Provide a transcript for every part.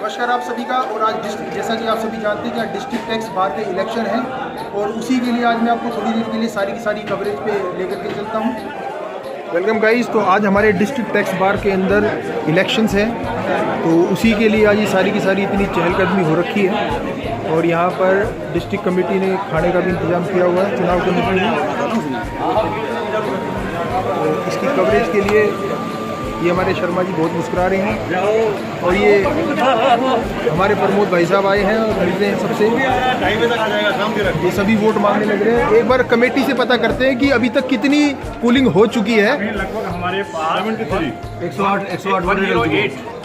नमस्कार आप सभी का। और आज डिस्ट्रिक्ट, जैसा कि आप सभी जानते हैं कि आज डिस्ट्रिक्ट टैक्स बार के इलेक्शन है और उसी के लिए आज मैं आपको थोड़ी देर के लिए सारी की सारी कवरेज पे लेकर के चलता हूँ। Welcome guys. तो आज हमारे डिस्ट्रिक्ट टैक्स बार के अंदर इलेक्शंस हैं, तो उसी के लिए आज ये सारी की सारी इतनी चहलकदमी हो रखी है। और यहाँ पर डिस्ट्रिक्ट कमेटी ने खाने का भी इंतज़ाम किया हुआ है, चुनाव कमेटी ने। तो इसकी कवरेज के लिए ये हमारे शर्मा जी बहुत मुस्कुरा रहे हैं और ये हमारे प्रमोद भाई साहब आए हैं और मिलते हैं सबसे। ये सभी वोट मांगने लग रहे हैं। एक बार कमेटी से पता करते हैं कि अभी तक कितनी पोलिंग हो चुकी है। लगभग हमारे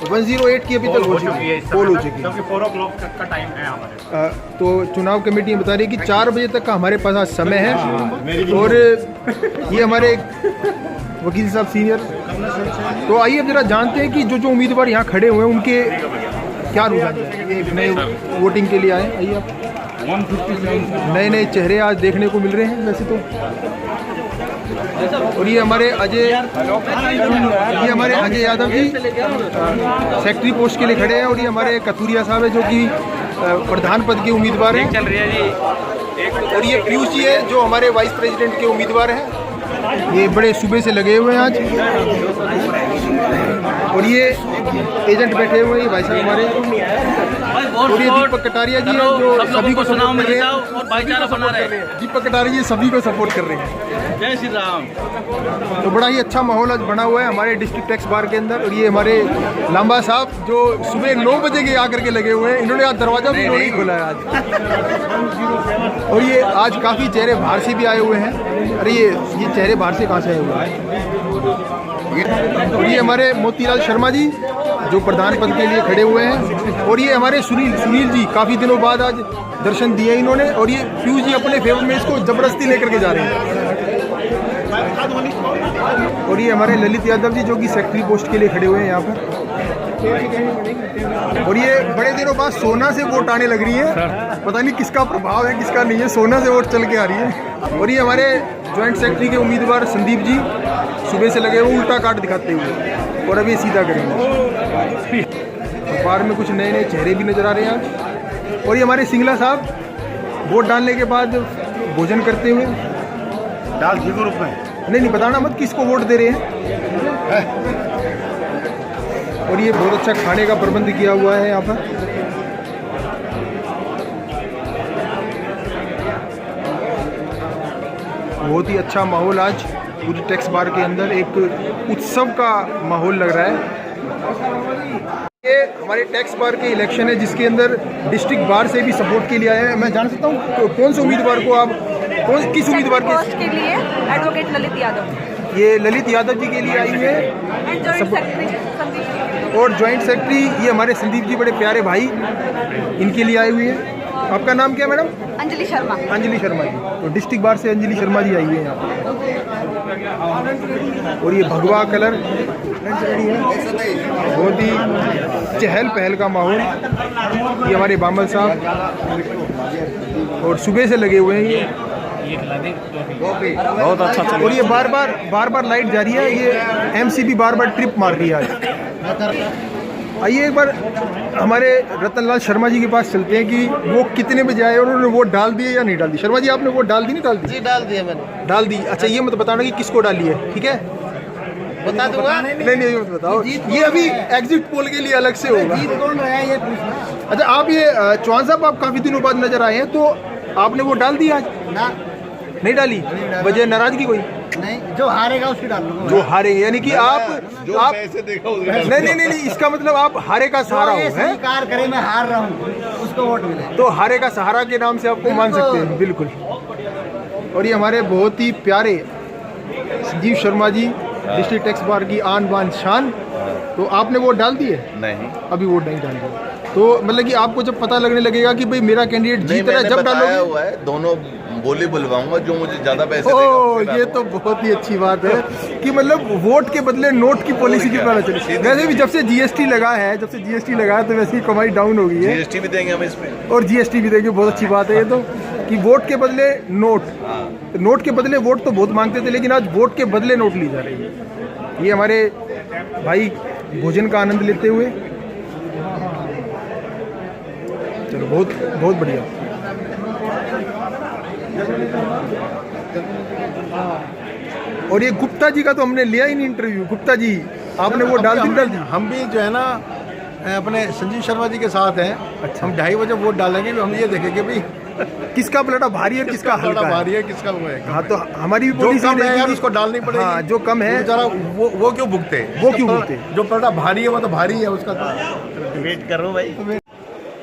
108 की अभी तक हो चुकी है, पोल हो चुकी है। 4 o'clock तक का टाइम है हमारे। तो चुनाव कमेटी बता रही है कि 4 बजे तक का हमारे पास आज समय है। और ये हमारे वकील साहब सीनियर। तो आइए अब जरा जानते हैं कि जो उम्मीदवार यहाँ खड़े हुए हैं उनके क्या रुझान है। नए वोटिंग के लिए आए, आइए आप। नए चेहरे आज देखने को मिल रहे हैं वैसे तो। और ये हमारे अजय यादव जी सेक्रेटरी पोस्ट के लिए खड़े हैं। और ये हमारे कथुरिया साहब है जो कि प्रधान पद के उम्मीदवार हैं। चल रही है जी। और ये पीयूष जी है जो हमारे वाइस प्रेसिडेंट के उम्मीदवार हैं। ये बड़े सुबह से लगे हुए हैं आज। और ये एजेंट बैठे हुए हैं, ये भाई साहब हमारे। और ये दीपक कटारिया जी हैं जो सभी को सपोर्ट कर रहे हैं। दीपक कटारिया जी सभी को सपोर्ट कर रहे हैं। जय श्री राम। तो बड़ा ही अच्छा माहौल आज बना हुआ है हमारे डिस्ट्रिक्ट टैक्स बार के अंदर। और ये हमारे लांबा साहब जो सुबह 9 बजे के आकर के लगे हुए हैं। इन्होंने आज दरवाजा भी नहीं खोला है आज। और ये आज काफ़ी चेहरे बाहर से भी आए हुए हैं। अरे ये चेहरे बाहर से कहाँ से आए हुए हैं। और ये हमारे मोतीलाल शर्मा जी जो प्रधान पद के लिए खड़े हुए हैं। और ये हमारे सुनील जी काफ़ी दिनों बाद आज दर्शन दिए इन्होंने। और ये पीयूष जी अपने फेवर में इसको जबरदस्ती लेकर के जा रहे हैं। और ये हमारे ललित यादव जी जो कि सेक्रेटरी पोस्ट के लिए खड़े हुए हैं यहाँ पर। और ये बड़े दिनों बाद सोना से वोट आने लग रही है। पता नहीं किसका प्रभाव है किसका नहीं है, सोना से वोट चल के आ रही है। और ये हमारे ज्वाइंट सेक्रेटरी के उम्मीदवार संदीप जी सुबह से लगे हुए उल्टा काट दिखाते हुए। और अभी सीधा करेंगे। बार में कुछ नए चेहरे भी नजर आ रहे हैं आज। और ये हमारे सिंगला साहब वोट डालने के बाद भोजन करते हुए। दाल घी के रूप में नहीं बताना मत किसको वोट दे रहे हैं। और ये बहुत अच्छा खाने का प्रबंध किया हुआ है यहाँ पर। बहुत ही अच्छा माहौल आज पूरी टैक्स बार के अंदर, एक उत्सव का माहौल लग रहा है। ये हमारे टैक्स बार के इलेक्शन है जिसके अंदर डिस्ट्रिक्ट बार से भी सपोर्ट के लिए आए हैं। मैं जान सकता हूँ तो कौन से उम्मीदवार को आप किस उम्मीदवार के लिए? एडवोकेट ललित यादव। ये ललित यादव जी के लिए आई है। और ज्वाइंट सेक्रेटरी ये हमारे संदीप जी बड़े प्यारे भाई, इनके लिए आई हुई है। आपका नाम क्या है मैडम? अंजलि शर्मा। अंजलि शर्मा जी। तो डिस्ट्रिक्ट बार से अंजलि शर्मा जी आई हुई है यहाँ पर। और ये भगवा कलर बहुत ही चहल पहल का माहौल। ये हमारे बामल साहब और सुबह से लगे हुए हैं ये बहुत अच्छा चल। और ये बार बार लाइट जा रही है। ये एमसीबी बार ट्रिप मार रही है आज। आइए एक बार हमारे रतनलाल शर्मा जी के पास चलते हैं कि वो कितने बजे आए और उन्होंने वोट डाल दिए या नहीं डाल दी। शर्मा जी आपने वोट डाल दी नहीं डाल दी? जी डाल दिया मैंने। डाल दी। अच्छा ये मत बताना कि किसको डाली है, ठीक है? बता दूंगा। नहीं मत बताओ। ये अभी एग्जिट पोल के लिए अलग से होगा। कौन रहा है ये पूछना। अच्छा आप ये चौहान साहब आप काफी दिनों बाद नजर आए हैं, तो आपने वोट डाल दी आज? ना नहीं डाली। वजह नाराजगी कोई? नहीं, जो हारेगा उसकी डाल दूंगा। जो हारे यानी कि आप पैसे देखा नहीं, इसका मतलब आप हारे का सहारा हो है। स्वीकार करे मैं हार रहा हूँ उसको वोट मिले तो हारे का सहारा के नाम से आपको मान सकते हैं। बिल्कुल। और ये हमारे बहुत ही प्यारे Sanjeev Sharma ji district tax bar की आन बान शान। तो आपने वोट डाल दिए? नहीं, अभी वोट नहीं डाल दिया। तो मतलब कि आपको जब पता लगने लगेगा कि भाई मेरा कैंडिडेट जीत रहा है जब डालोगे? हुआ है दोनों बोली बुलवाऊंगा जो मुझे ज्यादा पैसे देगा। ये तो बहुत ही अच्छी बात है कि मतलब वोट के बदले नोट की पॉलिसी की पता चले। वैसे भी जब से जीएसटी लगा है तो वैसे ही कमाई डाउन हो गई है। जीएसटी भी देंगे हम इसमें। और जीएसटी भी देंगे। बहुत अच्छी बात है ये तो कि वोट के बदले नोट के बदले वोट तो बहुत मांगते थे, लेकिन आज वोट के बदले नोट ली जा रही है। ये हमारे भाई भोजन का आनंद लेते हुए। चलो बहुत बहुत बढ़िया। और ये गुप्ता जी का तो हमने लिया ही नहीं इंटरव्यू। गुप्ता जी आपने वो डाल दी। हम भी जो है ना अपने संजीव शर्मा जी के साथ हैं। अच्छा। हम 2:30 बजे वोट डालेंगे, हम ये देखेंगे भाई किसका पलड़ा भारी है किसका हल्का है। भारी है किसका वो है। हाँ तो हमारी भी जो पॉलिसी कम है रहेगी यार कि- उसको डालनी पड़ेगी। हाँ जो कम है बेचारा वो क्यों भुगते, वो क्यों भुगते? जो पलड़ा भारी है वो तो भारी है उसका तो। वेट करो भाई।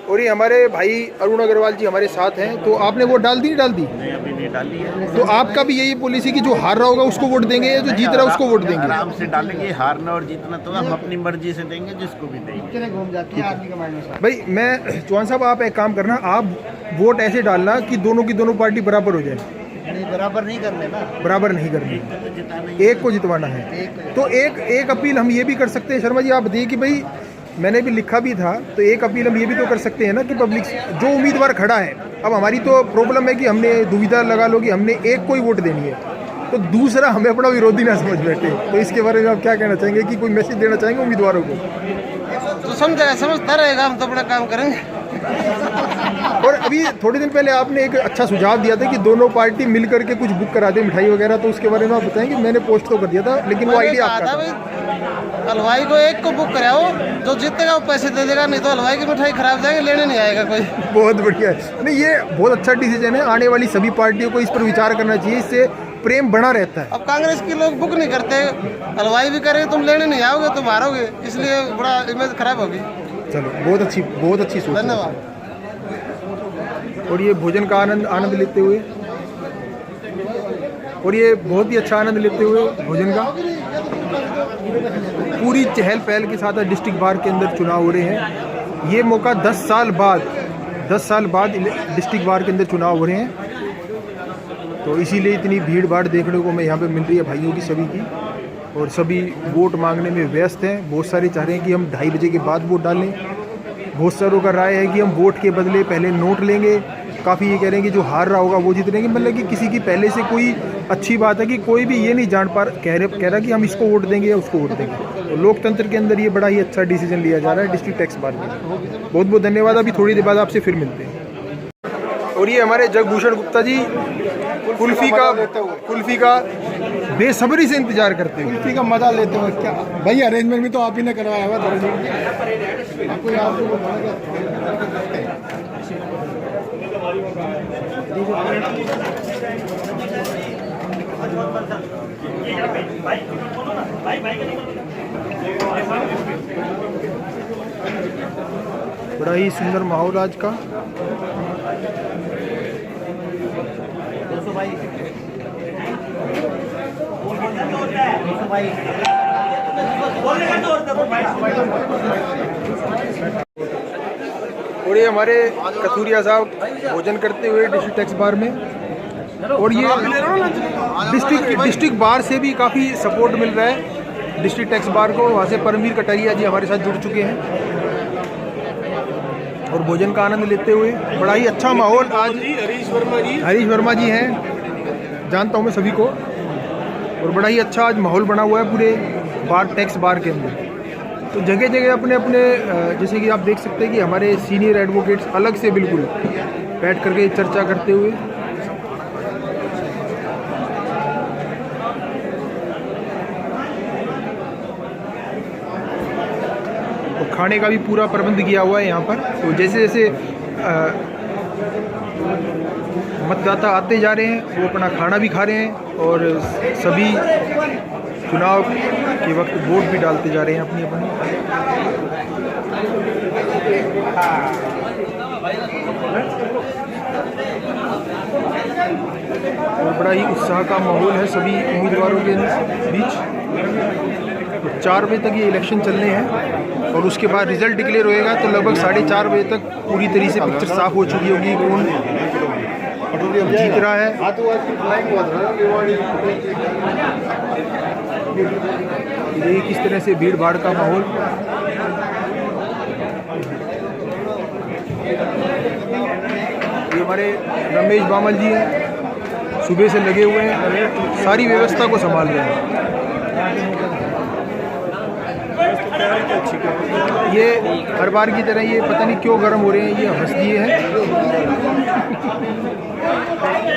और ये हमारे भाई अरुण अग्रवाल जी हमारे साथ हैं। तो आपने वोट डाल दी नहीं डाल दी? अभी नहीं डाली है। तो आपका भी यही पॉलिसी कि जो हार रहा होगा उसको वोट देंगे या जो जीत रहा है उसको वोट देंगे? आराम से डालेंगे, हारना और जीतना तो हम अपनी मर्जी से देंगे, जिसको भी देंगे। घूम जाती है आदमी का माइंड में। भाई मैं चौहान साहब आप एक काम करना, आप वोट ऐसे डालना कि दोनों की दोनों पार्टी बराबर हो जाए। नहीं, बराबर नहीं करने ना, बराबर नहीं करनी, जिताना एक को जितवाना है। तो एक अपील हम ये भी कर सकते हैं शर्मा जी, आप बताइए कि भाई मैंने भी लिखा भी था, तो एक अपील हम ये भी तो कर सकते हैं ना कि पब्लिक जो उम्मीदवार खड़ा है, अब हमारी तो प्रॉब्लम है कि हमने दुविधा लगा लो कि हमने एक को ही वोट देनी है, तो दूसरा हमें अपना विरोधी ना समझ बैठे। तो इसके बारे में आप क्या कहना चाहेंगे कि कोई मैसेज देना चाहेंगे उम्मीदवारों को? तो समझता रहेगा, हम तो अपना काम करेंगे। और अभी थोड़े दिन पहले आपने एक अच्छा सुझाव दिया था कि दोनों पार्टी मिल करके कुछ बुक करा दे मिठाई वगैरह, तो उसके बारे में आप बताएंगे। मैंने पोस्ट तो कर दिया था लेकिन वो आइडिया आपका था। हलवाई को एक को बुक कराओ, जो जीतेगा वो पैसे दे देगा, नहीं तो हलवाई की मिठाई खराब जाएगी, लेने नहीं आएगा कोई। बहुत बढ़िया है। नहीं ये बहुत अच्छा डिसीजन है, आने वाली सभी पार्टियों को इस पर विचार करना चाहिए, इससे प्रेम बना रहता है। अब कांग्रेस के लोग बुक नहीं करते, हलवाई भी करेंगे, तुम लेने नहीं आओगे, तुम हारोगे, इसलिए बड़ा इमेज खराब होगी। चलो बहुत अच्छी सोच है। धन्यवाद। और ये भोजन का आनंद लेते हुए, और ये बहुत ही अच्छा आनंद लेते हुए भोजन का, पूरी चहल पहल के साथ डिस्ट्रिक्ट बार के अंदर चुनाव हो रहे हैं। ये मौका 10 साल बाद डिस्ट्रिक्ट बार के अंदर चुनाव हो रहे हैं, तो इसीलिए इतनी भीड़ भाड़ देखने को मैं यहाँ पे मिल रही है भाइयों की सभी की, और सभी वोट मांगने में व्यस्त हैं। बहुत सारे चाह रहे हैं कि हम 2:30 बजे के बाद वोट डालें, बहुत सारों का राय है कि हम वोट के बदले पहले नोट लेंगे, काफ़ी ये कह रहे हैं कि जो हार रहा होगा वो जीतेंगे। मतलब कि किसी की पहले से कोई अच्छी बात है कि कोई भी ये नहीं जान कह रहा कि हम इसको वोट देंगे या उसको वोट देंगे। तो लोकतंत्र के अंदर ये बड़ा ही अच्छा डिसीजन लिया जा रहा है डिस्ट्रिक्ट टैक्स बार में। बहुत बहुत धन्यवाद। अभी थोड़ी देर बाद आपसे फिर मिलते हैं। और ये हमारे जगभूषण गुप्ता जी कुल्फी का बेसब्री से इंतजार करते हैं। कुल्फी का मजा लेते हो क्या भाई? अरेंजमेंट भी तो आप ही ने करवाया हुआ बड़ा ही सुंदर माहौल आज का। और ये हमारे कथूरिया साहब भोजन करते हुए डिस्ट्रिक्ट टैक्स बार में, और ये डिस्ट्रिक्ट बार से भी काफ़ी सपोर्ट मिल रहा है डिस्ट्रिक्ट टैक्स बार को। वहाँ से परमवीर कटारिया जी हमारे साथ जुड़ चुके हैं और भोजन का आनंद लेते हुए बड़ा ही अच्छा माहौल आज। हरीश वर्मा जी हैं, जानता हूँ मैं सभी को, और बड़ा ही अच्छा आज माहौल बना हुआ है पूरे बार टैक्स बार के अंदर। तो जगह जगह अपने अपने जैसे कि आप देख सकते हैं कि हमारे सीनियर एडवोकेट्स अलग से बिल्कुल बैठ करके चर्चा करते हुए, तो खाने का भी पूरा प्रबंध किया हुआ है यहाँ पर। तो जैसे जैसे मतदाता आते जा रहे हैं वो अपना खाना भी खा रहे हैं, और सभी चुनाव के वक्त वोट भी डालते जा रहे हैं अपनी अपनी। और बड़ा ही उत्साह का माहौल है सभी उम्मीदवारों के बीच। तो 4 बजे तक ये इलेक्शन चलने हैं और उसके बाद रिजल्ट डिक्लेयर होएगा, तो लगभग 4:30 बजे तक पूरी तरीके से पिक्चर साफ हो चुकी होगी कौन जीत रहा है। ये किस तरह से भीड़ भाड़ का माहौल। ये हमारे रमेश बामल जी हैं, सुबह से लगे हुए हैं, सारी व्यवस्था को संभाल रहे हैं। ये हर बार की तरह ये पता नहीं क्यों गर्म हो रहे हैं, ये हंस दिए हैं।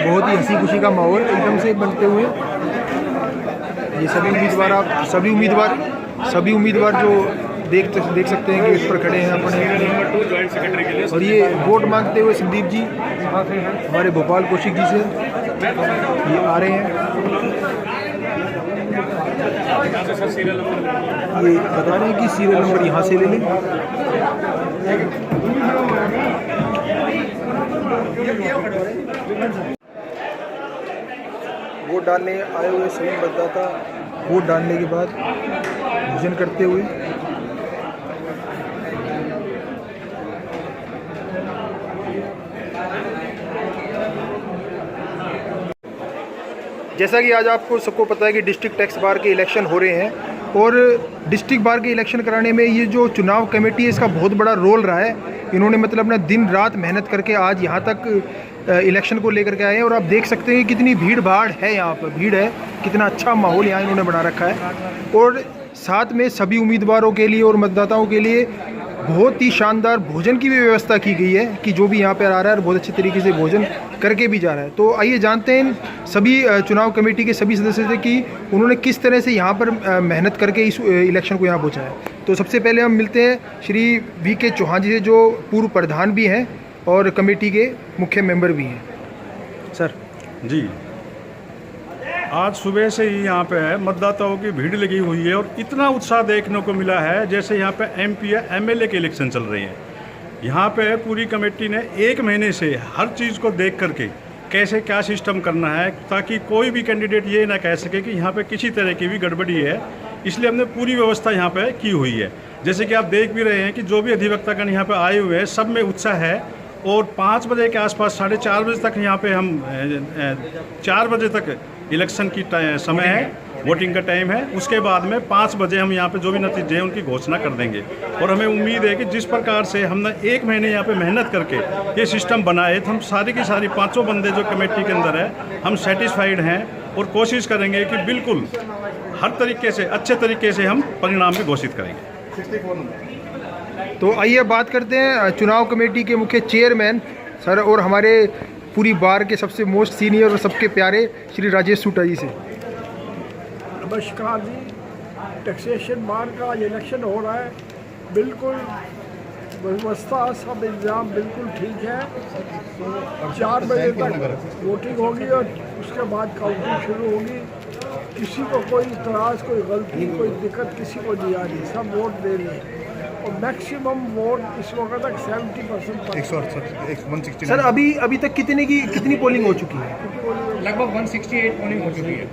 बहुत ही हंसी खुशी का माहौल एकदम से बनते हुए। ये सभी उम्मीदवार जो देख सकते हैं कि इस पर खड़े हैं अपने। और ये वोट मांगते हुए संदीप जी हमारे भोपाल कौशिक जी से ये आ रहे हैं। ये बता रहे हैं कि सीरियल नंबर यहाँ से ले लें। वोट डालने आए हुए सभी मतदाता वोट डालने के बाद भोजन करते हुए। जैसा कि आज आपको सबको पता है कि डिस्ट्रिक्ट टैक्स बार के इलेक्शन हो रहे हैं और डिस्ट्रिक्ट बार के इलेक्शन कराने में ये जो चुनाव कमेटी है इसका बहुत बड़ा रोल रहा है। इन्होंने मतलब अपना दिन रात मेहनत करके आज यहाँ तक इलेक्शन को लेकर के आए हैं और आप देख सकते हैं कितनी भीड़ भाड़ है, यहाँ पर भीड़ है, कितना अच्छा माहौल यहाँ इन्होंने बना रखा है। और साथ में सभी उम्मीदवारों के लिए और मतदाताओं के लिए बहुत ही शानदार भोजन की भी व्यवस्था की गई है कि जो भी यहाँ पर आ रहा है बहुत अच्छे तरीके से भोजन करके भी जा रहा है। तो आइए जानते हैं सभी चुनाव कमेटी के सभी सदस्य थे कि उन्होंने किस तरह से यहाँ पर मेहनत करके इस इलेक्शन को यहाँ पहुँचाया। तो सबसे पहले हम मिलते हैं श्री वी.के. चौहान जी से, जो पूर्व प्रधान भी हैं और कमेटी के मुख्य मेंबर भी हैं। सर जी, आज सुबह से ही यहाँ पे मतदाताओं की भीड़ लगी हुई है और इतना उत्साह देखने को मिला है जैसे यहाँ पे MP या MLA के इलेक्शन चल रही है। यहाँ पे पूरी कमेटी ने 1 महीने से हर चीज़ को देख करके कैसे क्या सिस्टम करना है ताकि कोई भी कैंडिडेट ये ना कह सके कि यहाँ पे किसी तरह की भी गड़बड़ी है, इसलिए हमने पूरी व्यवस्था यहाँ पे की हुई है। जैसे कि आप देख भी रहे हैं कि जो भी अधिवक्तागण यहाँ पे आए हुए हैं सब में उत्साह है और 5 बजे के आसपास 4:30 बजे तक यहाँ पे हम 4 बजे तक इलेक्शन की समय है, वोटिंग का टाइम है। उसके बाद में 5 बजे हम यहाँ पे जो भी नतीजे हैं उनकी घोषणा कर देंगे। और हमें उम्मीद है कि जिस प्रकार से हमने 1 महीने यहाँ पे मेहनत करके ये सिस्टम बनाए तो हम सारी की सारी 5 बंदे जो कमेटी के अंदर है हम सेटिस्फाइड हैं और कोशिश करेंगे कि बिल्कुल हर तरीके से अच्छे तरीके से हम परिणाम भी घोषित करेंगे। तो आइए बात करते हैं चुनाव कमेटी के मुख्य चेयरमैन सर और हमारे पूरी बार के सबसे मोस्ट सीनियर और सबके प्यारे श्री राजेश सूटा जी से। नमस्कार जी, टैक्सेशन बार का इलेक्शन हो रहा है, बिल्कुल व्यवस्था सब इंतजाम बिल्कुल ठीक है। 4 बजे तक वोटिंग होगी और उसके बाद काउंटिंग शुरू होगी। किसी को कोई इतराज़, कोई गलती, कोई दिक्कत किसी को नहीं आ रही, सब वोट दे रहे हैं और मैक्सिमम वोट इस वक्त तक 70% 169। सर अभी तक कितनी पोलिंग हो चुकी है? लगभग 168 पोलिंग हो चुकी है।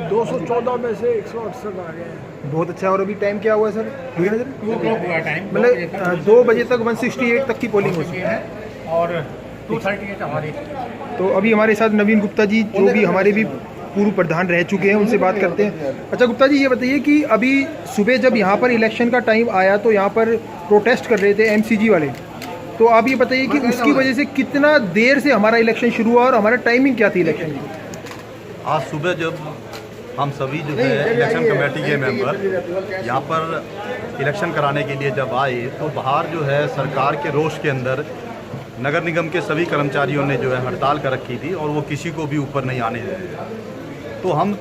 214 में से 168 आ गए हैं। बहुत अच्छा। और अभी टाइम क्या हुआ सर? 2 o'clock हुआ टाइम, मतलब 2 बजे तक 168 तक की पोलिंग हो चुकी है और 2:38 हमारी। तो अभी हमारे साथ नवीन गुप्ता जी जो भी हमारे भी पूर्व प्रधान रह चुके हैं, उनसे बात करते हैं। अच्छा गुप्ता जी, ये बताइए कि अभी सुबह जब यहाँ पर इलेक्शन का टाइम आया तो यहाँ पर प्रोटेस्ट कर रहे थे MCG वाले, तो आप ये बताइए कि उसकी वजह से कितना देर से हमारा इलेक्शन शुरू हुआ और हमारा टाइमिंग क्या थी इलेक्शन की? आज सुबह जब हम सभी जो है इलेक्शन कमेटी के मेंबर यहाँ पर इलेक्शन कराने के लिए जब आए तो बाहर जो है सरकार के रोष के अंदर नगर निगम के सभी कर्मचारियों ने जो है हड़ताल कर रखी थी और वो किसी को भी ऊपर नहीं आने दे रहे। तो हम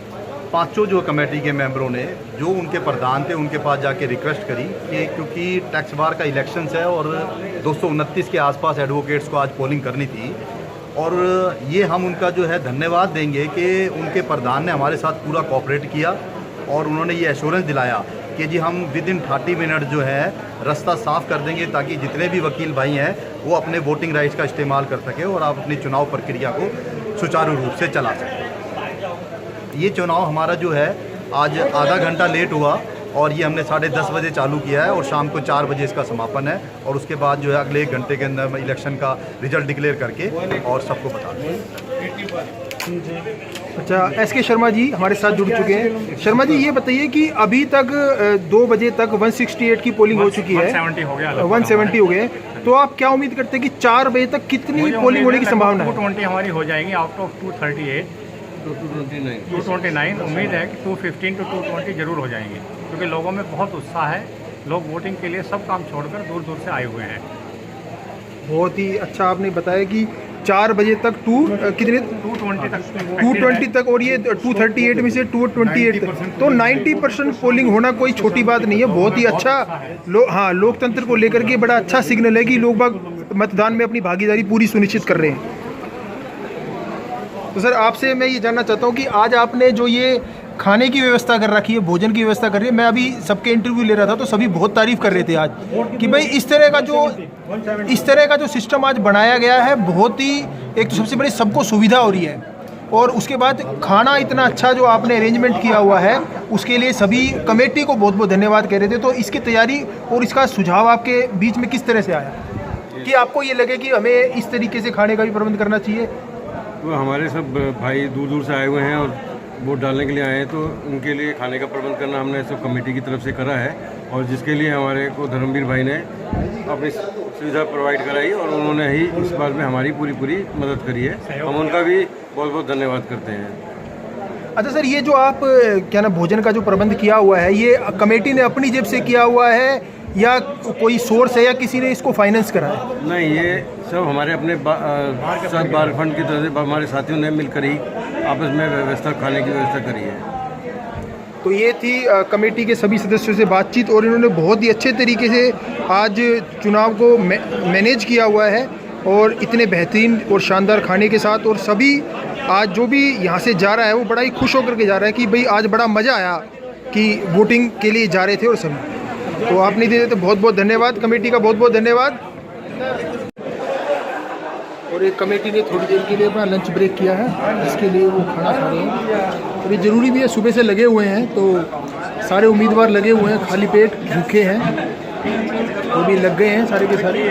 5 जो कमेटी के मेंबरों ने जो उनके प्रधान थे उनके पास जाके रिक्वेस्ट करी कि क्योंकि टैक्स बार का इलेक्शंस है और 229 के आसपास एडवोकेट्स को आज पोलिंग करनी थी और ये हम उनका जो है धन्यवाद देंगे कि उनके प्रधान ने हमारे साथ पूरा कोऑपरेट किया और उन्होंने ये एश्योरेंस दिलाया कि जी हम विदिन 30 मिनट जो है रास्ता साफ़ कर देंगे ताकि जितने भी वकील भाई हैं वो अपने वोटिंग राइट्स का इस्तेमाल कर सकें और आप अपनी चुनाव प्रक्रिया को सुचारू रूप से चला सकें। ये चुनाव हमारा जो है आज आधा घंटा लेट हुआ और ये हमने 10:30 बजे चालू किया है और शाम को 4 बजे इसका समापन है और उसके बाद जो है अगले 1 घंटे के अंदर इलेक्शन का रिजल्ट डिक्लेयर करके और सबको बता दें। अच्छा, SK शर्मा जी हमारे साथ जुड़ चुके हैं। शर्मा जी ये बताइए कि अभी तक 2 बजे तक 168 की पोलिंग हो चुकी है, 170 हो गए, तो आप क्या उम्मीद करते हैं कि 4 बजे तक कितनी पोलिंग होने की संभावना है? 220 हमारी हो जाएंगी आउट ऑफ 238 229 उम्मीद है कि 215 to 220 जरूर हो जाएंगे क्योंकि लोगों में बहुत उत्साह है, लोग वोटिंग के लिए सब काम छोड़कर दूर दूर से आए हुए हैं। बहुत ही अच्छा आपने बताया कि 4 बजे तक कितने 220 तक और ये 238 में से 228 तक, तो 90% पोलिंग होना कोई छोटी बात नहीं है। बहुत ही अच्छा लोकतंत्र को लेकर के बड़ा अच्छा सिग्नल है कि लोग बाग मतदान में अपनी भागीदारी पूरी सुनिश्चित कर रहे हैं। तो सर आपसे मैं ये जानना चाहता हूँ कि आज आपने जो ये खाने की व्यवस्था कर रखी है, भोजन की व्यवस्था कर रही है, मैं अभी सबके इंटरव्यू ले रहा था तो सभी बहुत तारीफ़ कर रहे थे आज कि भाई इस तरह का जो सिस्टम आज बनाया गया है, बहुत ही एक तो सबसे बड़ी सबको सुविधा हो रही है, और उसके बाद खाना इतना अच्छा जो आपने अरेंजमेंट किया हुआ है उसके लिए सभी कमेटी को बहुत बहुत धन्यवाद कह रहे थे। तो इसकी तैयारी और इसका सुझाव आपके बीच में किस तरह से आया कि आपको ये लगे कि हमें इस तरीके से खाने का भी प्रबंध करना चाहिए? तो हमारे सब भाई दूर दूर से आए हुए हैं और वोट डालने के लिए आए हैं, तो उनके लिए खाने का प्रबंध करना हमने सब कमेटी की तरफ से करा है, और जिसके लिए हमारे को धर्मवीर भाई ने अपनी सुविधा प्रोवाइड कराई और उन्होंने ही इस बात में हमारी पूरी मदद करी है। हम उनका भी बहुत बहुत धन्यवाद करते हैं। अच्छा सर, ये जो आप क्या ना भोजन का जो प्रबंध किया हुआ है, ये कमेटी ने अपनी जेब से किया हुआ है या कोई सोर्स है या किसी ने इसको फाइनेंस करा है? नहीं, ये सब हमारे अपने बार फंड की तरफ से हमारे साथियों ने मिलकर ही आपस में व्यवस्था, खाने की व्यवस्था करी है। तो ये थी कमेटी के सभी सदस्यों से बातचीत, और इन्होंने बहुत ही अच्छे तरीके से आज चुनाव को मैनेज किया हुआ है और इतने बेहतरीन और शानदार खाने के साथ। और सभी आज जो भी यहाँ से जा रहा है वो बड़ा ही खुश होकर के जा रहा है कि भाई आज बड़ा मज़ा आया कि वोटिंग के लिए जा रहे थे और सभी। तो आपने दे तो बहुत बहुत धन्यवाद, कमेटी का बहुत बहुत धन्यवाद। और एक कमेटी ने थोड़ी देर के लिए अपना लंच ब्रेक किया है, जिसके लिए वो खाना खा रहे हैं। और ये ज़रूरी भी है, सुबह से लगे हुए हैं तो सारे उम्मीदवार लगे हुए हैं, खाली पेट भूखे हैं, वो भी लग गए हैं सारे के सारे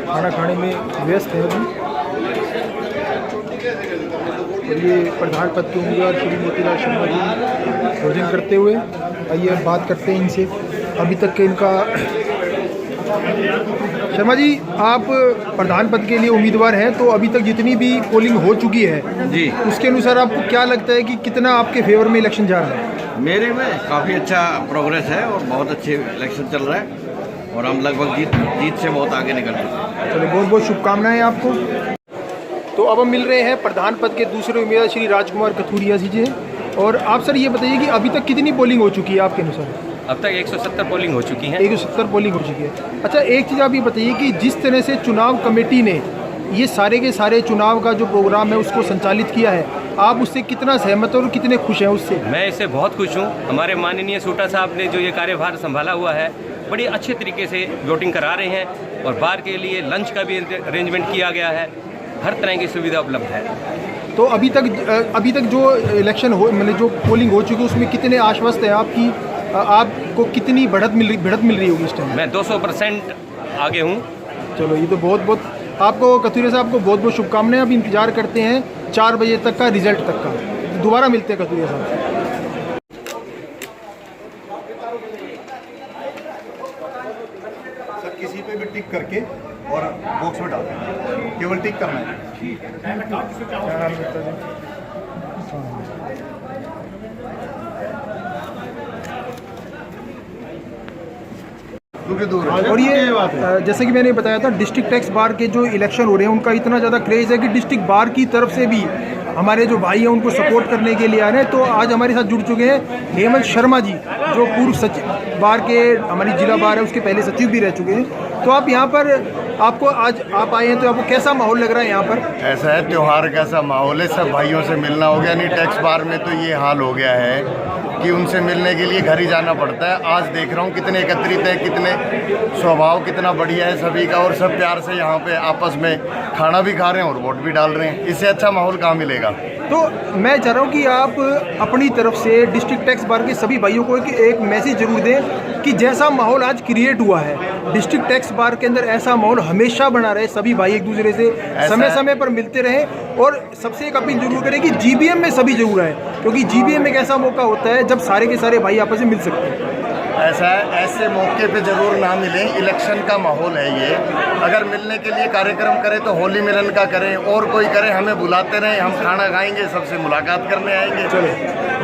खाना खाने में व्यस्त है अभी। और ये प्रधान पद के उम्मीदवार श्री मोतीलाल शर्मा जी भोजन करते हुए, आइए बात करते हैं इनसे। अभी तक के इनका, शर्मा जी आप प्रधान पद के लिए उम्मीदवार हैं, तो अभी तक जितनी भी पोलिंग हो चुकी है जी, उसके अनुसार आपको क्या लगता है कि कितना आपके फेवर में इलेक्शन जा रहा है? मेरे में काफ़ी अच्छा प्रोग्रेस है और बहुत अच्छे इलेक्शन चल रहा है और हम लगभग जीत से बहुत आगे निकल रहे हैं। चलो बहुत बहुत शुभकामनाएं आपको। तो अब हम मिल रहे हैं प्रधान पद के दूसरे उम्मीदवार श्री राजकुमार कथूरिया जी से। और आप सर ये बताइए कि अभी तक कितनी पोलिंग हो चुकी है आपके अनुसार? अब तक 170 पोलिंग हो चुकी है। 170 पोलिंग हो चुकी है। अच्छा, एक चीज़ आप ये बताइए कि जिस तरह से चुनाव कमेटी ने ये सारे के सारे चुनाव का जो प्रोग्राम है उसको संचालित किया है, आप उससे कितना सहमत और कितने खुश हैं उससे? मैं इससे बहुत खुश हूँ। हमारे माननीय सूटा साहब ने जो ये कार्यभार संभाला हुआ है, बड़ी अच्छे तरीके से वोटिंग करा रहे हैं और बार के लिए लंच का भी अरेंजमेंट किया गया है, हर तरह की सुविधा उपलब्ध है। तो अभी तक जो इलेक्शन हो, मतलब जो पोलिंग हो चुकी है उसमें कितने आश्वस्त है आपको कितनी बढ़त मिल रही होगी इस टाइम? मैं 200% आगे हूँ। चलो ये तो बहुत बहुत आपको कथूरिया साहब को बहुत बहुत शुभकामनाएं। अब इंतजार करते हैं 4 बजे तक का रिजल्ट तक का। दोबारा मिलते हैं कथूरिया साहब। सर किसी पे भी टिक करके और बॉक्स में डाल दें, केवल टिक करना है। और ये जैसे कि मैंने बताया था, डिस्ट्रिक्ट टैक्स बार के जो इलेक्शन हो रहे हैं उनका इतना ज़्यादा क्रेज़ है कि डिस्ट्रिक्ट बार की तरफ से भी हमारे जो भाई हैं उनको सपोर्ट करने के लिए आ रहे हैं। तो आज हमारे साथ जुड़ चुके हैं हेमंत शर्मा जी, जो पूर्व सचिव बार के, हमारी जिला बार है उसके पहले सचिव भी रह चुके हैं। तो आप यहाँ पर, आपको आज आप आए हैं तो आपको कैसा माहौल लग रहा है यहाँ पर? ऐसा है, त्योहार का सा माहौल है, सब भाइयों से मिलना हो गया। नहीं, टैक्स बार में तो ये हाल हो गया है कि उनसे मिलने के लिए घर ही जाना पड़ता है। आज देख रहा हूँ कितने एकत्रित हैं, कितने स्वभाव कितना बढ़िया है सभी का, और सब प्यार से यहाँ पे आपस में खाना भी खा रहे हैं और वोट भी डाल रहे हैं। इससे अच्छा माहौल कहाँ मिलेगा? तो मैं चाह रहा हूँ कि आप अपनी तरफ से डिस्ट्रिक्ट टैक्स बार के सभी भाइयों को एक मैसेज जरूर दें कि जैसा माहौल आज क्रिएट हुआ है डिस्ट्रिक्ट टैक्स बार के अंदर, ऐसा माहौल हमेशा बना रहे, सभी भाई एक दूसरे से समय समय पर मिलते रहें। और सबसे एक अपील जरूर करें कि जीबीएम में सभी जरूर आए, क्योंकि जीबीएम एक ऐसा मौका होता है जब सारे के सारे भाई आपस में मिल सकते हैं। ऐसा है, ऐसे मौके पे जरूर ना मिलें। इलेक्शन का माहौल है ये, अगर मिलने के लिए कार्यक्रम करें तो होली मिलन का करें, और कोई करे हमें बुलाते रहें, हम खाना खाएंगे, सबसे मुलाकात करने आएंगे। चलो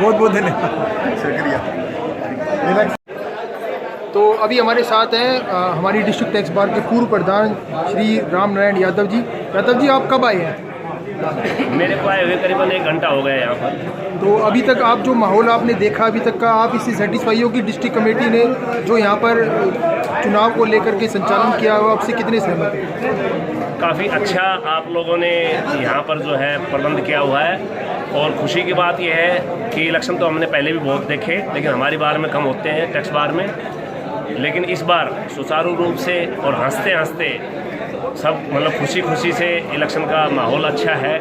बहुत बहुत धन्यवाद, शुक्रिया। तो अभी हमारे साथ हैं हमारी डिस्ट्रिक्ट टैक्स बार के पूर्व प्रधान श्री राम नारायण यादव जी। यादव जी, आप कब आए हैं? मेरे को आए हुए करीबन 1 घंटा हो गया यहाँ पर। तो अभी तक आप जो माहौल आपने देखा अभी तक का, आप इससे सेटिस्फाई हो कि डिस्ट्रिक्ट कमेटी ने जो यहाँ पर चुनाव को लेकर के संचालन किया हुआ, आपसे कितने सहमत हैं? काफ़ी अच्छा आप लोगों ने यहाँ पर जो है प्रबंध किया हुआ है, और खुशी की बात यह है कि इलेक्शन तो हमने पहले भी बहुत देखे, लेकिन हमारी बार में कम होते हैं टैक्स बार में, लेकिन इस बार सुचारू रूप से और हंसते हंसते सब मतलब खुशी खुशी से इलेक्शन का माहौल अच्छा है,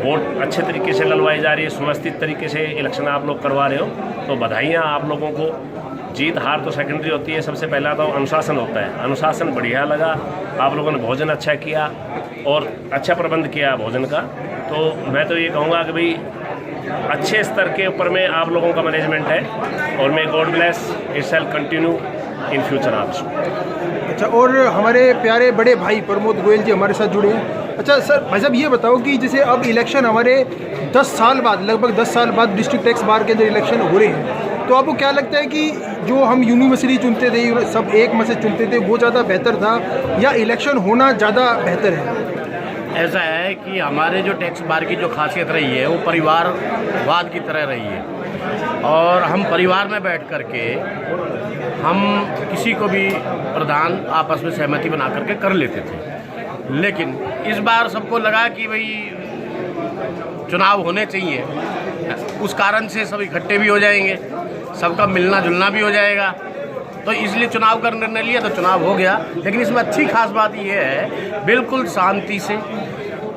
वोट अच्छे तरीके से डलवाई जा रही है, सुव्यवस्थित तरीके से इलेक्शन आप लोग करवा रहे हो, तो बधाइयाँ आप लोगों को। जीत हार तो सेकेंडरी होती है, सबसे पहला तो अनुशासन होता है। अनुशासन बढ़िया लगा, आप लोगों ने भोजन अच्छा किया और अच्छा प्रबंध किया भोजन का। तो मैं तो ये कहूँगा कि भाई अच्छे स्तर के ऊपर में आप लोगों का मैनेजमेंट है, और may God bless it shall continue in future also. अच्छा, और हमारे प्यारे बड़े भाई प्रमोद गोयल जी हमारे साथ जुड़े हैं। अच्छा सर, भाई साहब ये बताओ कि जैसे अब इलेक्शन हमारे 10 साल बाद, लगभग 10 साल बाद डिस्ट्रिक्ट टैक्स बार के अंदर इलेक्शन हो रहे हैं, तो आपको क्या लगता है कि जो हम यूनिवर्सिटी चुनते थे, सब एक में से चुनते थे, वो ज़्यादा बेहतर था या इलेक्शन होना ज़्यादा बेहतर है? ऐसा है कि हमारे जो टैक्स बार की जो खासियत रही है वो परिवारवाद की तरह रही है, और हम परिवार में बैठ करके हम किसी को भी प्रधान आपस में सहमति बना करके कर लेते थे। लेकिन इस बार सबको लगा कि भाई चुनाव होने चाहिए, उस कारण से सब इकट्ठे भी हो जाएंगे, सबका मिलना जुलना भी हो जाएगा, तो इसलिए चुनाव का निर्णय लिया तो चुनाव हो गया। लेकिन इसमें अच्छी खास बात ये है, बिल्कुल शांति से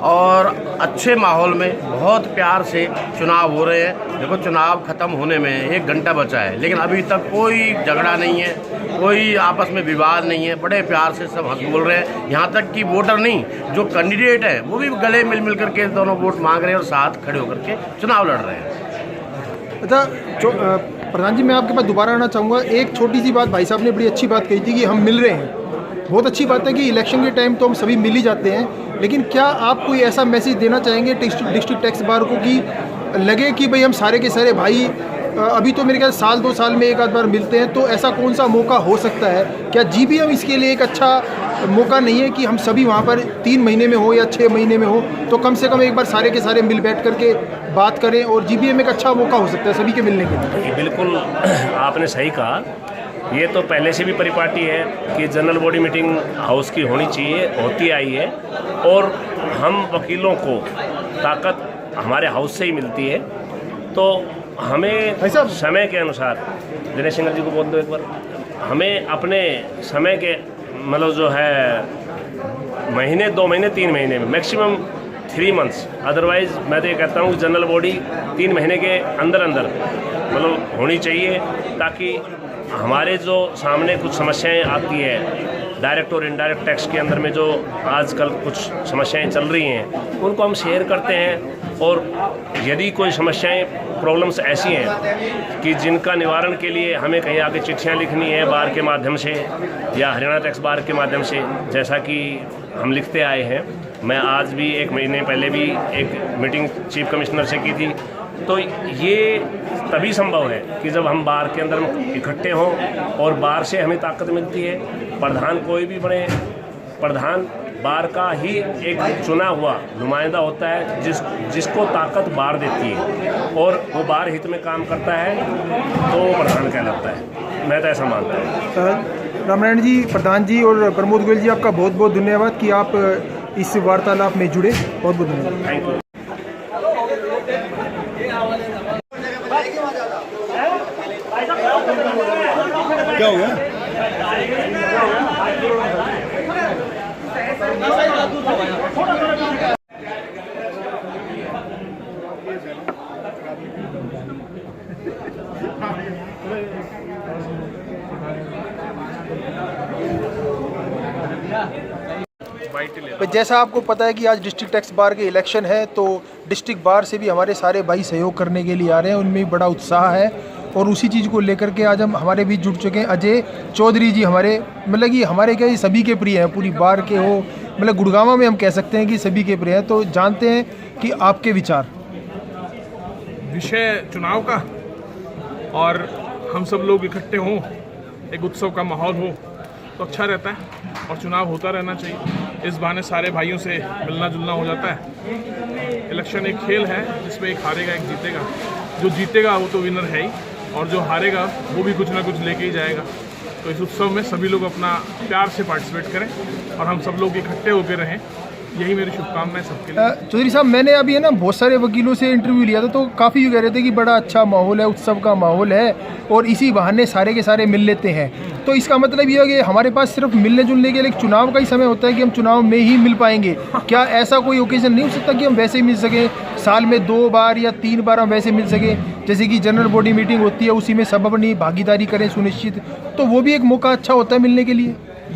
और अच्छे माहौल में बहुत प्यार से चुनाव हो रहे हैं। देखो, चुनाव ख़त्म होने में 1 घंटा बचा है, लेकिन अभी तक कोई झगड़ा नहीं है, कोई आपस में विवाद नहीं है, बड़े प्यार से सब हंस बोल रहे हैं। यहाँ तक कि वोटर नहीं, जो कैंडिडेट है वो भी गले मिल करके दोनों वोट मांग रहे हैं और साथ खड़े होकर के चुनाव लड़ रहे हैं। अच्छा प्रधान जी, मैं आपके पास दोबारा आना चाहूँगा। एक छोटी सी बात भाई साहब ने बड़ी अच्छी बात कही थी कि हम मिल रहे हैं। बहुत अच्छी बात है कि इलेक्शन के टाइम तो हम सभी मिल ही जाते हैं, लेकिन क्या आप कोई ऐसा मैसेज देना चाहेंगे डिस्ट्रिक्ट टैक्स बार को कि लगे कि भाई हम सारे के सारे भाई अभी तो मेरे ख्याल 1-2 साल में एक आध बार मिलते हैं, तो ऐसा कौन सा मौका हो सकता है? क्या GBM इसके लिए एक अच्छा मौका नहीं है कि हम सभी वहाँ पर 3 महीने में हो या 6 महीने में हो, तो कम से कम एक बार सारे के सारे मिल बैठ करके बात करें, और GBM एक अच्छा मौका हो सकता है सभी के मिलने के लिए? बिल्कुल आपने सही कहा। ये तो पहले से भी परिपाटी है कि जनरल बॉडी मीटिंग हाउस की होनी चाहिए, होती आई है, और हम वकीलों को ताकत हमारे हाउस से ही मिलती है। तो हमें समय के अनुसार, दिनेश सिंह जी को बोल दो एक बार, हमें अपने समय के मतलब जो है महीने, 2 महीने, 3 महीने में, मैक्सिमम 3 मंथ्स, अदरवाइज़ मैं तो ये कहता हूँ कि जनरल बॉडी 3 महीने के अंदर अंदर मतलब होनी चाहिए, ताकि हमारे जो सामने कुछ समस्याएं आती है डायरेक्ट और इनडायरेक्ट टैक्स के अंदर में, जो आजकल कुछ समस्याएं चल रही हैं, उनको हम शेयर करते हैं। और यदि कोई समस्याएं, प्रॉब्लम्स ऐसी हैं कि जिनका निवारण के लिए हमें कहीं आगे चिट्ठियां लिखनी है बार के माध्यम से या हरियाणा टैक्स बार के माध्यम से, जैसा कि हम लिखते आए हैं। मैं आज भी 1 महीने पहले भी एक मीटिंग चीफ कमिश्नर से की थी। तो ये तभी संभव है कि जब हम बार के अंदर इकट्ठे हों, और बार से हमें ताकत मिलती है। प्रधान कोई भी बने, प्रधान बार का ही एक चुना हुआ नुमाइंदा होता है, जिसको ताकत बार देती है, और वो बार हित में काम करता है, तो वो प्रधान कहलाता है। मैं तो ऐसा मानता हूँ। रामनारायण जी, प्रधान जी और प्रमोद गोयल जी, आपका बहुत बहुत धन्यवाद कि आप इस वार्तालाप में जुड़े। बहुत बहुत धन्यवाद। Thank you. क्या हो गया? जैसा आपको पता है कि आज डिस्ट्रिक्ट टैक्स बार के इलेक्शन है, तो डिस्ट्रिक्ट बार से भी हमारे सारे भाई सहयोग करने के लिए आ रहे हैं, उनमें भी बड़ा उत्साह है। और उसी चीज़ को लेकर के आज हम हमारे बीच जुड़ चुके हैं अजय चौधरी जी। हमारे मतलब कि हमारे क्या ये सभी के प्रिय हैं, पूरी बार के हो, मतलब गुड़गांव में हम कह सकते हैं कि सभी के प्रिय हैं। तो जानते हैं कि आपके विचार। विषय चुनाव का और हम सब लोग इकट्ठे हों एक उत्सव का माहौल हो तो अच्छा रहता है और चुनाव होता रहना चाहिए। इस बहाने सारे भाइयों से मिलना जुलना हो जाता है। इलेक्शन एक खेल है जिसमें एक हारेगा एक जीतेगा। जो जीतेगा वो तो विनर है ही, और जो हारेगा वो भी कुछ ना कुछ लेके ही जाएगा। तो इस उत्सव में सभी लोग अपना प्यार से पार्टिसिपेट करें और हम सब लोग इकट्ठे होकर रहें, यही मेरी शुभकामनाएं सबके लिए। चौधरी साहब, मैंने अभी है ना बहुत सारे वकीलों से इंटरव्यू लिया था, तो काफ़ी कह रहे थे कि बड़ा अच्छा माहौल है, उत्सव का माहौल है और इसी बहाने सारे के सारे मिल लेते हैं। तो इसका मतलब ये है कि हमारे पास सिर्फ मिलने जुलने के लिए एक चुनाव का ही समय होता है कि हम चुनाव में ही मिल पाएंगे। क्या ऐसा कोई ओकेजन नहीं हो सकता कि हम वैसे ही मिल सकें, साल में 2 बार या 3 बार हम वैसे मिल सकें, जैसे कि जनरल बॉडी मीटिंग होती है उसी में सब अपनी भागीदारी करें सुनिश्चित, तो वो भी एक मौका अच्छा होता है मिलने के लिए?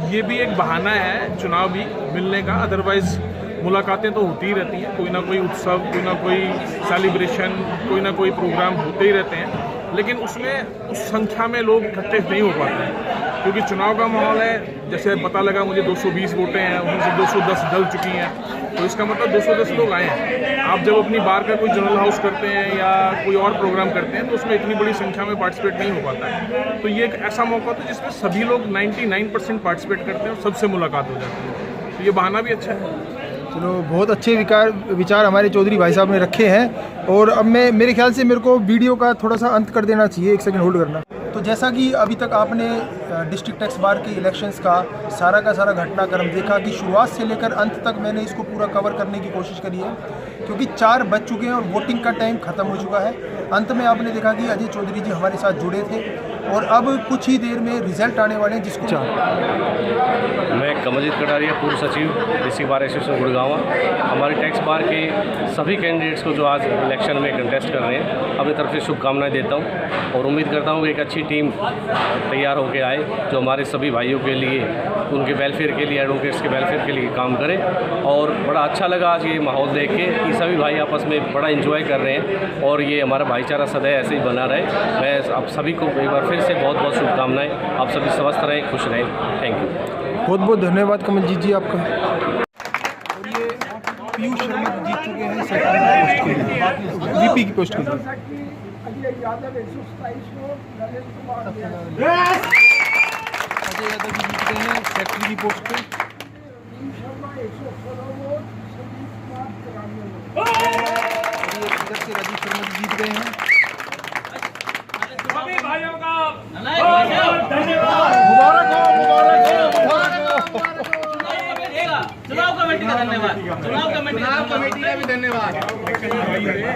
ये भी एक बहाना है चुनाव भी मिलने का, अदरवाइज मुलाकातें तो होती ही रहती हैं। कोई ना कोई उत्सव, कोई ना कोई सेलिब्रेशन, कोई ना कोई प्रोग्राम होते ही रहते हैं, लेकिन उसमें उस संख्या में लोग इकट्ठे नहीं हो पाते हैं क्योंकि चुनाव का माहौल है। जैसे पता लगा मुझे 220 वोटें हैं, उनमें से 210 डल चुकी हैं, तो इसका मतलब 210 लोग आए हैं। आप जब अपनी बार का कोई जनरल हाउस करते हैं या कोई और प्रोग्राम करते हैं तो उसमें इतनी बड़ी संख्या में पार्टिसिपेट नहीं हो पाता है। तो ये एक ऐसा मौका होता है जिसमें सभी लोग 99% पार्टिसिपेट करते हैं और सबसे मुलाकात हो जाती है, तो ये बहाना भी अच्छा है। चलो, बहुत अच्छे विचार हमारे चौधरी भाई साहब ने रखे हैं। और अब मेरे ख्याल से मेरे को वीडियो का थोड़ा सा अंत कर देना चाहिए, 1 सेकंड होल्ड करना। तो जैसा कि अभी तक आपने डिस्ट्रिक्ट टैक्स बार के इलेक्शंस का सारा घटनाक्रम देखा कि शुरुआत से लेकर अंत तक मैंने इसको पूरा कवर करने की कोशिश करी है, क्योंकि 4 बज चुके हैं और वोटिंग का टाइम ख़त्म हो चुका है। अंत में आपने देखा कि अजय चौधरी जी हमारे साथ जुड़े थे और अब कुछ ही देर में रिजल्ट आने वाले हैं, जिसको मैं कमलजीत कटारिया, पूर्व सचिव डिस्ट्रिक्ट बार एसोसिएशन गुड़गांव। हमारे टैक्स बार के सभी कैंडिडेट्स को जो आज इलेक्शन में कंटेस्ट कर रहे हैं, अपनी तरफ से शुभकामनाएं देता हूं और उम्मीद करता हूं कि एक अच्छी टीम तैयार होकर आए जो हमारे सभी भाइयों के लिए, उनके वेलफेयर के लिए, एडवोकेट्स के वेलफेयर के लिए काम करें। और बड़ा अच्छा लगा आज ये माहौल देख के कि सभी भाई आपस में बड़ा इंजॉय कर रहे हैं और ये हमारा भाईचारा सदैव ऐसे ही बना रहे। मैं आप सभी को एक बार फिर से बहुत बहुत शुभकामनाएं। आप सभी स्वस्थ रहें, खुश रहें। Thank you. बहुत बहुत धन्यवाद कमलजीत जी आपका। और ये पीयूष शर्मा जीत चुके हैं सेक्रेटरी पोस्ट के लिए, वीपी की पोस्ट के लिए। अजय यादव 127 वोट, नरेंद्र कुमार अजय यादव जी जीत गए हैं सेक्रेटरी की पोस्ट पे। Sharma 116 vote, Sandeep Kumar 93 vote. और ये इधर से राजीव शर्मा जी जीत गए हैं। सभी भाइयों का धन्यवाद, मुबारक हो, मुबारक हो, मुबारक हो। चुनाव कमेटी का धन्यवाद, चुनाव कमेटी का भी धन्यवाद।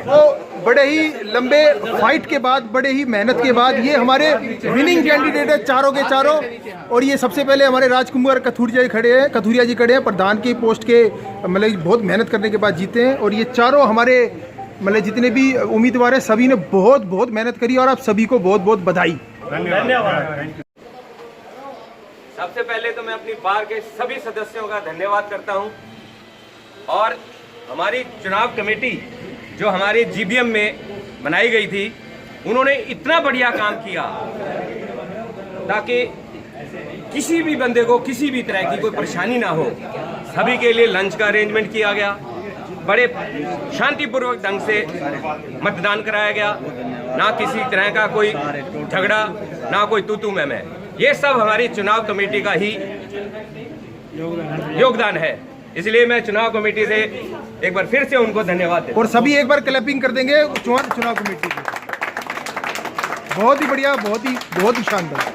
तो बड़े ही लंबे फाइट के बाद, बड़े ही मेहनत के बाद ये हमारे विनिंग कैंडिडेट है चारों के चारों। और ये सबसे पहले हमारे राजकुमार कथुरिया जी खड़े हैं, प्रधान के पोस्ट के, मतलब बहुत मेहनत करने के बाद जीते हैं। और ये चारों हमारे मतलब जितने भी उम्मीदवार हैं सभी ने बहुत बहुत मेहनत करी और आप सभी को बहुत बहुत बधाई। धन्यवाद। सबसे पहले तो मैं अपनी बार के सभी सदस्यों का धन्यवाद करता हूं और हमारी चुनाव कमेटी जो हमारी जीबीएम में बनाई गई थी, उन्होंने इतना बढ़िया काम किया ताकि किसी भी बंदे को किसी भी तरह की कोई परेशानी ना हो। सभी के लिए लंच का अरेंजमेंट किया गया, बड़े शांतिपूर्वक ढंग से मतदान कराया गया, ना किसी तरह का कोई झगड़ा, ना कोई तू मैं। ये सब हमारी चुनाव कमेटी का ही योगदान है, इसलिए मैं चुनाव कमेटी से एक बार फिर से उनको धन्यवाद देता हूं। और सभी एक बार क्लैपिंग कर देंगे चुनाव कमेटी की। बहुत ही बढ़िया, बहुत ही शानदार।